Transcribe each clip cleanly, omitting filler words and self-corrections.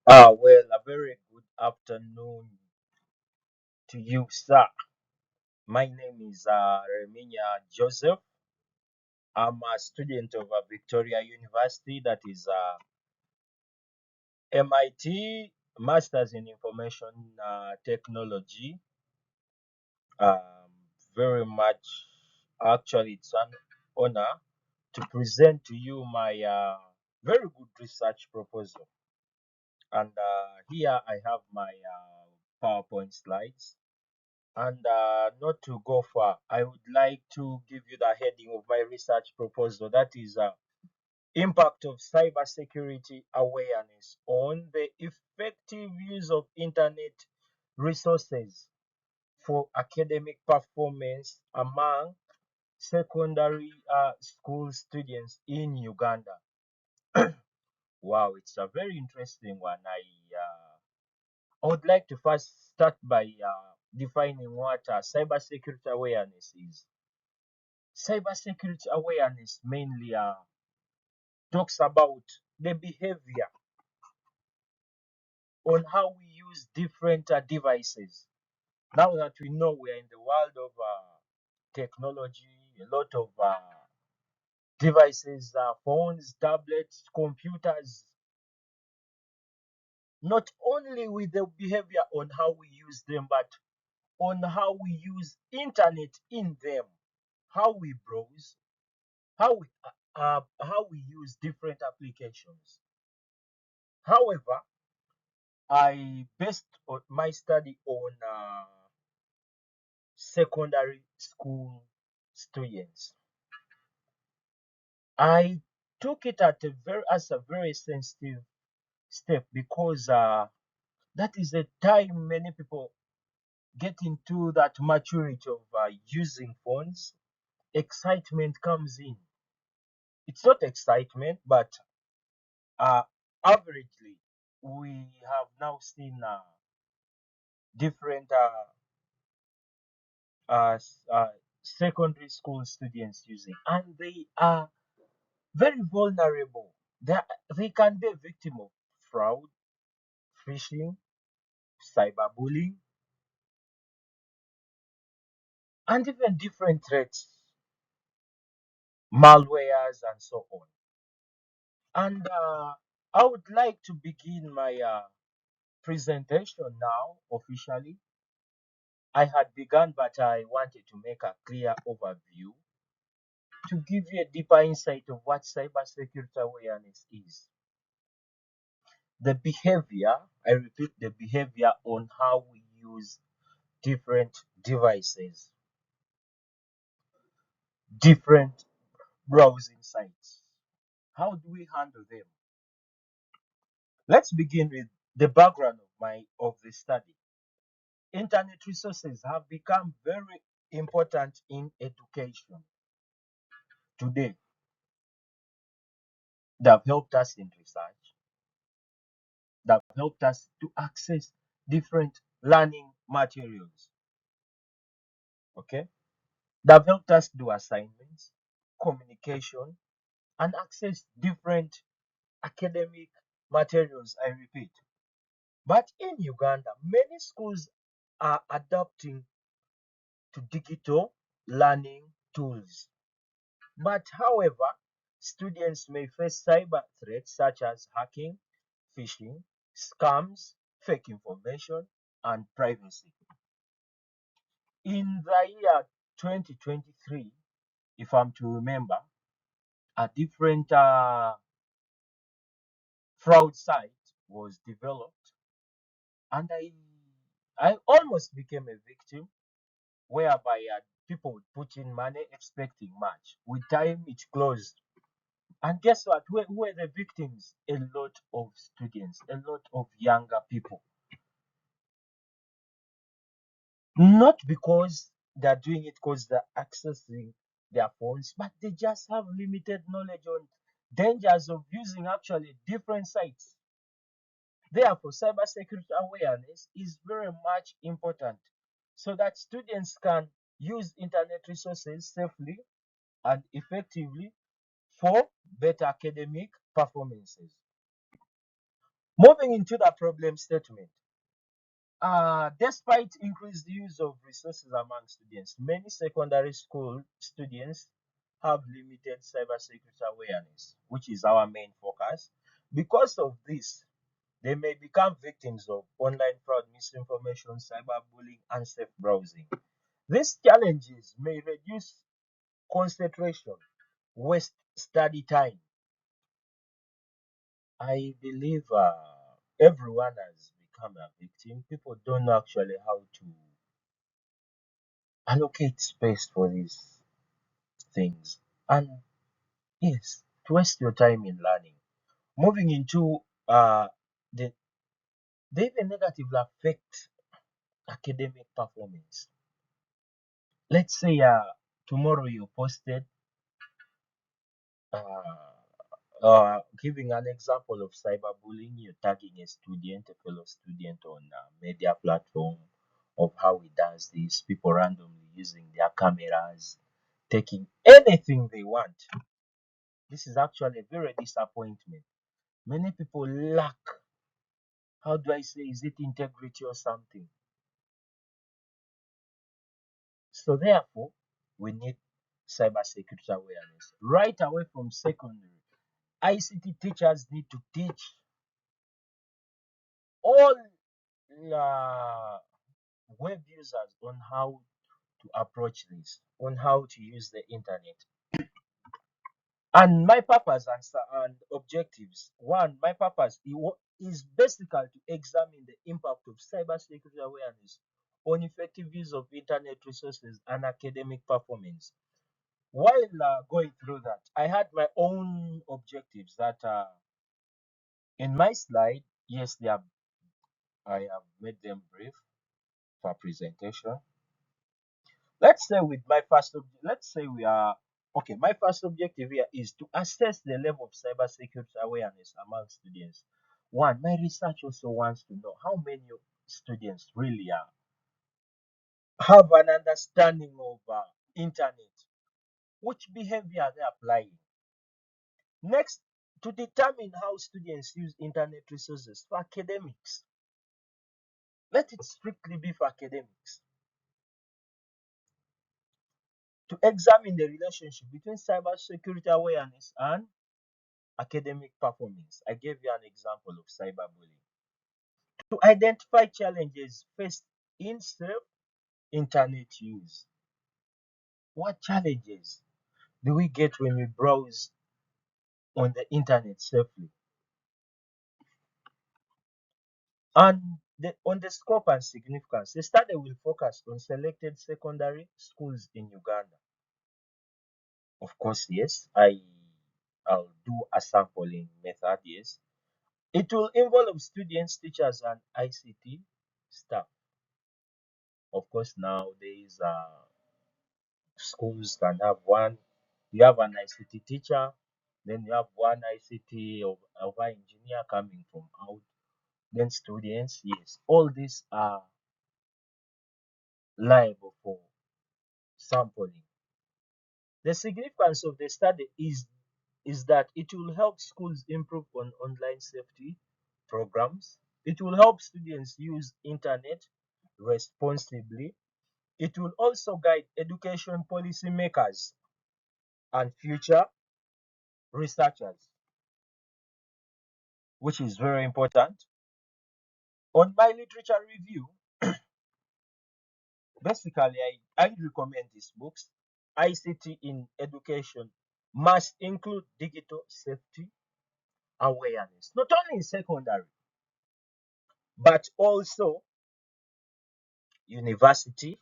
Well, a very good afternoon to you, sir. My name is Reminia Joseph. I'm a student of Victoria University, that is MIT, Masters in Information Technology. Um, Very much, actually, it's an honor to present to you my very good research proposal. And here I have my PowerPoint slides. And not to go far, I would like to give you the heading of my research proposal. That is impact of cybersecurity awareness on the effective use of internet resources for academic performance among secondary school students in Uganda. Wow, it's a very interesting one. I would like to first start by defining what cybersecurity awareness is. Cybersecurity awareness mainly talks about the behavior on how we use different devices. Now that we know we are in the world of technology, a lot of devices, phones, tablets, computers, not only with the behavior on how we use them, but on how we use internet in them, how we browse, how we use different applications. However, I based my study on secondary school students. I took it at as a very sensitive step because that is the time many people get into that maturity of using phones. Excitement comes in. It's not excitement, but uh, averagely, we have now seen different secondary school students using, and they are very vulnerable. They, they can be a victim of fraud, phishing, cyberbullying, and even different threats, malwares, and so on. And I would like to begin my presentation now officially. I had begun, but I wanted to make a clear overview to give you a deeper insight of what cybersecurity awareness is. The behavior, I repeat, the behavior on how we use different devices, different browsing sites. How do we handle them? Let's begin with the background of the study. Internet resources have become very important in education today. They have helped us in research. They have helped us to access different learning materials. Okay, they have helped us do assignments, communication, and access different academic materials. I repeat. But in Uganda, many schools are adapting to digital learning tools. But however, students may face cyber threats such as hacking, phishing, scams, fake information, and privacy. In the year 2023, if I'm to remember, a different fraud site was developed, and I almost became a victim whereby people would put in money expecting much. With time, it closed. And guess what? Who were the victims? A lot of students, a lot of younger people. Not because they're doing it because they're accessing their phones, but they just have limited knowledge on dangers of using actually different sites. Therefore, cybersecurity awareness is very much important so that students can use internet resources safely and effectively for better academic performances. Moving into the problem statement. Despite increased use of resources among students, many secondary school students have limited cybersecurity awareness, which is our main focus. Because of this, they may become victims of online fraud, misinformation, cyberbullying, and safe browsing. These challenges may reduce concentration, waste study time. I believe everyone has become a victim. People don't know actually how to allocate space for these things. And yes, to waste your time in learning. Moving into the they even negatively affect academic performance. Let's say tomorrow you posted giving an example of cyberbullying, you're tagging a student, a fellow student on a media platform of how he does this, people randomly using their cameras, taking anything they want. This is actually a very disappointment. Many people lack, how do I say, is it integrity or something? So therefore, we need cybersecurity awareness. Right away from secondary, ICT teachers need to teach all web users on how to approach this, on how to use the internet. And my purpose and objectives. One, my purpose is basically to examine the impact of cybersecurity awareness on effective use of internet resources and academic performance. While going through that, I had my own objectives that in my slide, yes, I have made them brief for presentation. Let's say with my let's say we are okay. My first objective here is to assess the level of cybersecurity awareness among students. One, my research also wants to know how many students really have an understanding of internet, which behavior they are applying. Next, to determine how students use internet resources for academics. Let it strictly be for academics. To examine the relationship between cybersecurity awareness and academic performance. I gave you an example of cyberbullying. To identify challenges faced in self internet use. What challenges do we get when we browse on the internet safely? And on the scope and significance, the study will focus on selected secondary schools in Uganda. Of course, yes, I'll do a sampling method, yes. It will involve students, teachers, and ICT staff. Of course, nowadays, schools can have one. You have an ICT teacher, then you have one ICT of an engineer coming from out. Then students, yes, all these are liable for sampling. The significance of the study is that it will help schools improve on online safety programs. It will help students use internet responsibly. It will also guide education policymakers and future researchers, which is very important. On my literature review, basically, I recommend these books. ICT in education must include digital safety awareness, not only in secondary, but also university,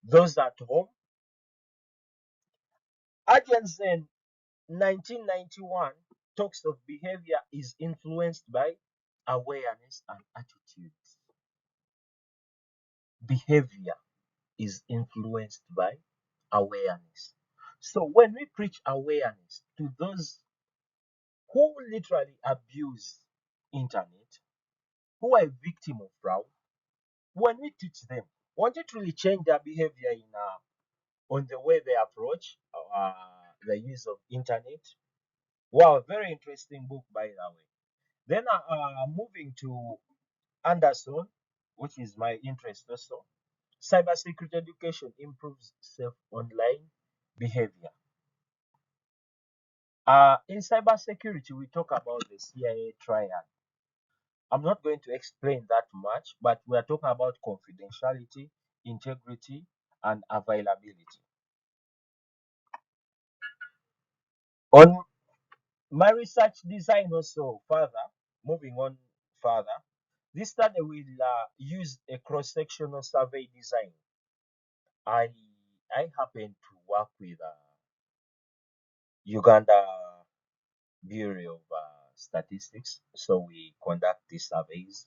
those at home. Agency 1991 talks of behavior is influenced by awareness and attitudes. Behavior is influenced by awareness. So when we preach awareness to those who literally abuse internet, who are a victim of fraud, when we teach them, want it really change their behavior in on the way they approach the use of internet. Wow, very interesting book by the way. Then moving to Anderson, which is my interest also. Cybersecurity education improves safe online behavior. In cybersecurity, we talk about the CIA triad. I'm not going to explain that much, but we are talking about confidentiality, integrity, and availability. On my research design also further, moving on further, this study will use a cross-sectional survey design. I I happen to work with Uganda Bureau of Statistics, so we conduct these surveys.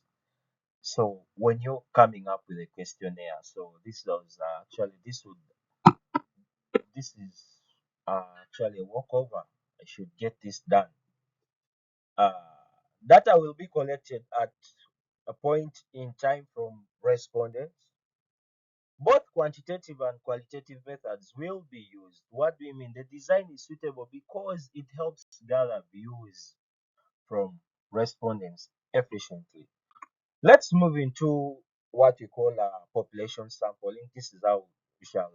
So when you're coming up with a questionnaire, so this is actually a walkover. I should get this done. Uh, Data will be collected at a point in time from respondents. Both quantitative and qualitative methods will be used. What do you mean? The design is suitable because it helps gather views from respondents efficiently. Let's move into what we call population sampling. This is how we shall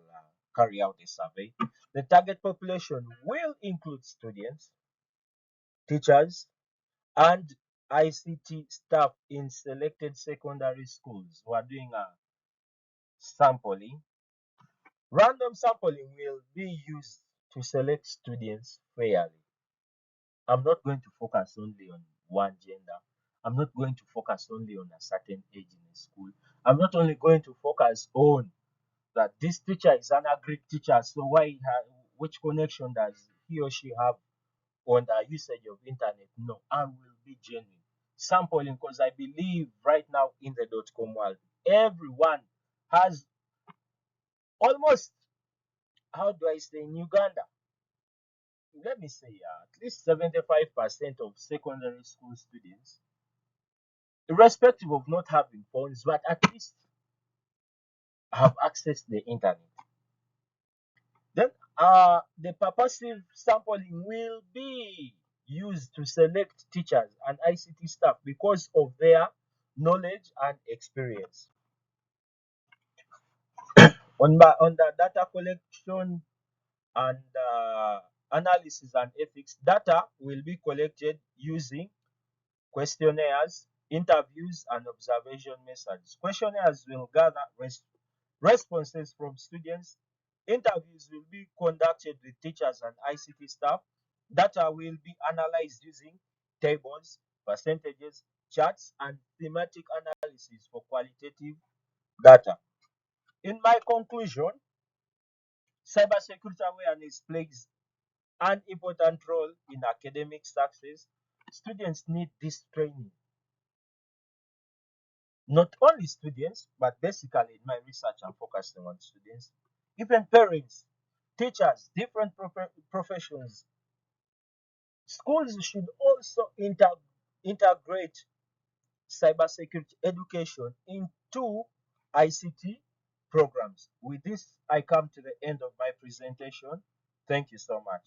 carry out a survey. The target population will include students, teachers, and ICT staff in selected secondary schools who are doing a sampling. Random sampling will be used to select students fairly. I'm not going to focus only on one gender. I'm not going to focus only on a certain age in a school. I'm not only going to focus on that this teacher is an agric teacher, so which connection does he or she have on the usage of internet? No, I will be genuine. Sampling, because I believe right now in the .com world, everyone has almost, how do I say, in Uganda, let me say, at least 75% of secondary school students, irrespective of not having phones, but at least have access to the internet. Then the purposive sampling will be used to select teachers and ICT staff because of their knowledge and experience. On the data collection and analysis and ethics, data will be collected using questionnaires, interviews, and observation methods. Questionnaires will gather responses from students. Interviews will be conducted with teachers and ICT staff. Data will be analyzed using tables, percentages, charts, and thematic analysis for qualitative data. In my conclusion, cybersecurity awareness plays an important role in academic success. Students need this training. Not only students, but basically in my research, I'm focusing on students, even parents, teachers, different professions. Schools should also integrate cybersecurity education into ICT programs. With this, I come to the end of my presentation. Thank you so much.